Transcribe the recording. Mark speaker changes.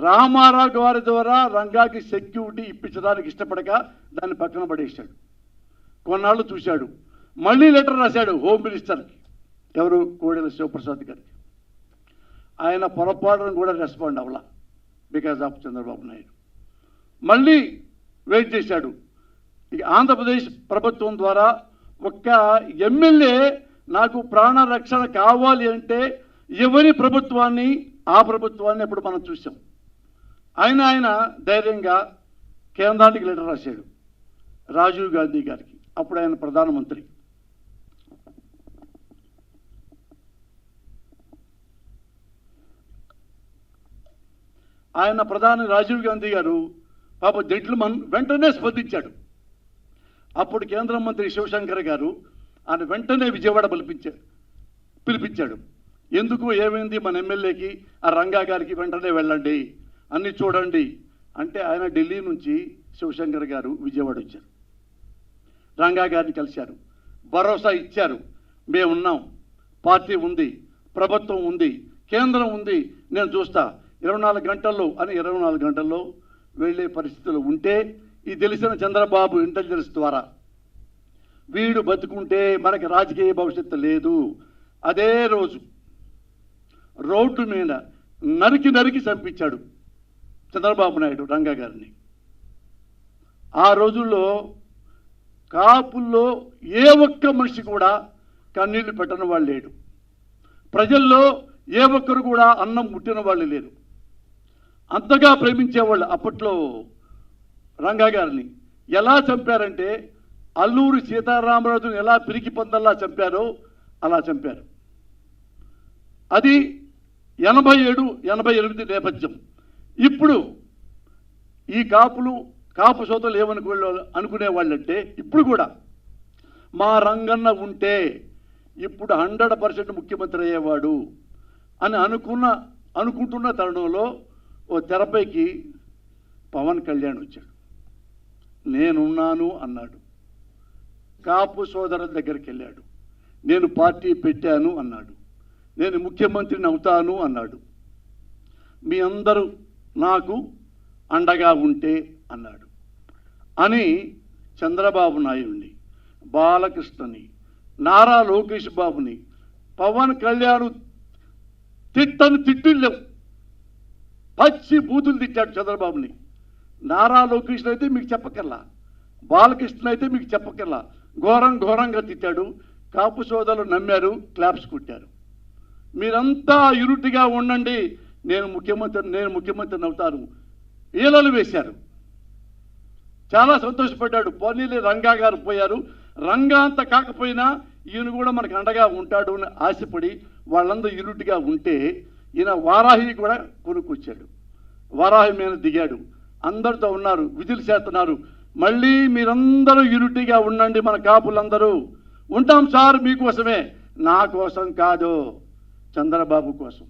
Speaker 1: రామారావు గారి ద్వారా రంగాకి సెక్యూరిటీ ఇప్పించడానికి ఇష్టపడక దాన్ని పక్కన పడేశాడు. కొన్నాళ్ళు చూశాడు, మళ్ళీ లెటర్ రాశాడు హోమ్ మినిస్టర్కి, ఎవరు, కోడెల శివప్రసాద్ గారికి. ఆయన పొరపాటును కూడా రెస్పాండ్ అవ్వాల బికాజ్ ఆఫ్ చంద్రబాబు నాయుడు. మళ్ళీ వెయిట్ చేశాడు. ఇక ఆంధ్రప్రదేశ్ ప్రభుత్వం ద్వారా ఒక్క ఎమ్మెల్యే నాకు ప్రాణ రక్షణ కావాలి అంటే ఎవరి ప్రభుత్వాన్ని, ఆ ప్రభుత్వాన్ని అప్పుడు మనం చూసాం. ఆయన ధైర్యంగా కేంద్రానికి లెటర్ రాశాడు రాజీవ్ గాంధీ గారికి, అప్పుడు ఆయన ప్రధానమంత్రి. ఆయన ప్రధాని రాజీవ్ గాంధీ గారు పాప జెంట్లమన్ వెంటనే స్పందించాడు. అప్పుడు కేంద్ర మంత్రి శివశంకర్ గారు ఆయన వెంటనే విజయవాడ పిలిపించాడు. ఎందుకు, ఏమైంది, మన ఎమ్మెల్యేకి ఆ రంగా గారికి వెంటనే వెళ్ళండి, అన్నీ చూడండి అంటే ఆయన ఢిల్లీ నుంచి శివశంకర్ గారు విజయవాడ వచ్చారు. రంగా గారిని కలిశారు, భరోసా ఇచ్చారు, మేమున్నాం, పార్టీ ఉంది, ప్రభుత్వం ఉంది, కేంద్రం ఉంది, నేను చూస్తా 24 గంటల్లో అని 24 గంటల్లో వెళ్ళే పరిస్థితులు ఉంటే ఇది తెలిసిన చంద్రబాబు ఇంటెలిజెన్స్ ద్వారా వీడు బతుకుంటే మనకి రాజకీయ భవిష్యత్తు లేదు. అదే రోజు రోడ్డు మీద నరికి చంపించాడు చంద్రబాబు నాయుడు రంగా గారిని. ఆ రోజుల్లో కాపుల్లో ఏ ఒక్క మనిషి కూడా కన్నీళ్లు పెట్టని వాళ్ళు లేడు. ప్రజల్లో ఏ ఒక్కరు కూడా అన్నం ముట్టిన వాళ్ళు లేరు. అంతగా ప్రేమించేవాళ్ళు అప్పట్లో రంగా గారిని. ఎలా చంపారంటే అల్లూరి సీతారామరాజును ఎలా పిరికి పొందల్లా చంపారో అలా చంపారు. అది 87, 88 నేపథ్యం. ఇప్పుడు ఈ కాపు సోదరులు అనుకునేవాళ్ళంటే ఇప్పుడు కూడా మా రంగన్న ఉంటే ఇప్పుడు 100% ముఖ్యమంత్రి అయ్యేవాడు అని అనుకుంటున్న తరుణంలో ఓ తెరపైకి పవన్ కళ్యాణ్ వచ్చాడు. నేనున్నాను అన్నాడు. కాపు సోదరుల దగ్గరికి వెళ్ళాడు. నేను పార్టీ పెట్టాను అన్నాడు. నేను ముఖ్యమంత్రిని అవుతాను అన్నాడు. మీ అందరూ నాకు అండగా ఉంటే అన్నాడు. అని చంద్రబాబు నాయుడిని, బాలకృష్ణని, నారా లోకేష్ బాబుని, పవన్ కళ్యాణ్ తిట్టులేవు, పచ్చి బూతులు తిట్టాడు చంద్రబాబుని. నారా లోకేష్ అయితే మీకు చెప్పకల్లా, బాలకృష్ణ అయితే మీకు చెప్పకల్లా ఘోరంగా తిట్టాడు. కాపు సోదరులు నమ్మారు, క్లాప్స్ కొట్టారు. మీరంతా యూనిట్గా ఉండండి, నేను ముఖ్యమంత్రిని అవుతాను ఈలలు వేశారు. చాలా సంతోషపడ్డాడు. పోనీలే రంగా గారు పోయారు, రంగా అంత కాకపోయినా ఈయన కూడా మనకు అండగా ఉంటాడు అని ఆశపడి వాళ్ళందరూ యూనిట్గా ఉంటే ఈయన వారాహి కూడా కొనుక్కొచ్చాడు. వారాహి మీద దిగాడు, అందరితో ఉన్నారు, విధులు చేస్తున్నారు. మళ్ళీ మీరందరూ యూనిటీగా ఉండండి, మన కాపులందరూ ఉంటాం సార్ మీకోసమే, నా కోసం కాదు, చంద్రబాబు కోసం.